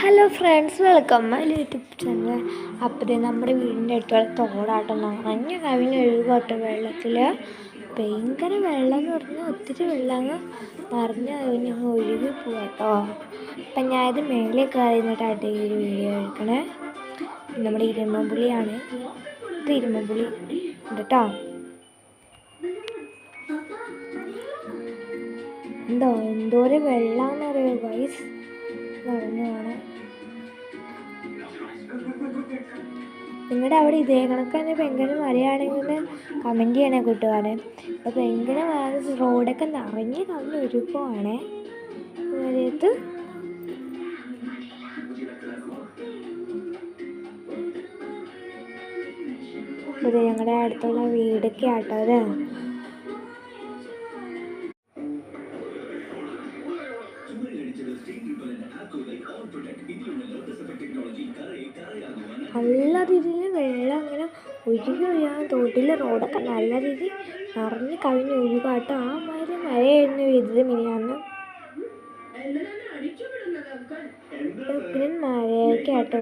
Hello friends, welcome my YouTube channel. അപ്പോൾ നമ്മുടെ വീടിൻ്റെ അടുത്തുള്ള തോടാട്ടം നിറഞ്ഞ കവിഞ്ഞൊഴുകാട്ടോ വെള്ളത്തിൽ. ഭയങ്കര വെള്ളം എന്ന് പറഞ്ഞാൽ ഒത്തിരി വെള്ളം നിറഞ്ഞ് കവിഞ്ഞങ്ങ് ഒഴുകി പോവാട്ടോ. അപ്പം ഞാനിത് മേലെ കയറിയിട്ടാട്ടോ ഈ ഒരു വീഡിയോ എടുക്കണേ. നമ്മുടെ ഇരുമ്പുളിയാണ്, ഇത് ഇരുമ്പുളി ഉണ്ട് കേട്ടോ. എന്തോരം വെള്ളമെന്ന് അറിയോ ഗൈസ്, നിറഞ്ഞാണ്. നിങ്ങളുടെ അവിടെ ഇതേ കണക്ക് തന്നെ പെങ്കന് മഴയാണെങ്കിൽ കമൻറ്റ് ചെയ്യണേ കൂട്ടുകാരെ. അപ്പോൾ പെങ്കന് റോഡൊക്കെ നിറഞ്ഞ് ഒരുക്കുവാണേ മഴയത്ത്. ഇത് ഞങ്ങളുടെ അടുത്തുള്ള വീടൊക്കെ ആട്ടോ അത്. നല്ല രീതിയിൽ വെള്ളം അങ്ങനെ ഒഴുകാൻ തോട്ടിൽ റോഡൊക്കെ നല്ല രീതിയിൽ നിറഞ്ഞ് കവിഞ്ഞ് ഒഴുകാട്ടോ. ആ മാതിരി മഴയായിരുന്നു പെയ്തത് മിനിയാന്ന്. പിന്നെ മഴയൊക്കെ ആട്ടോ.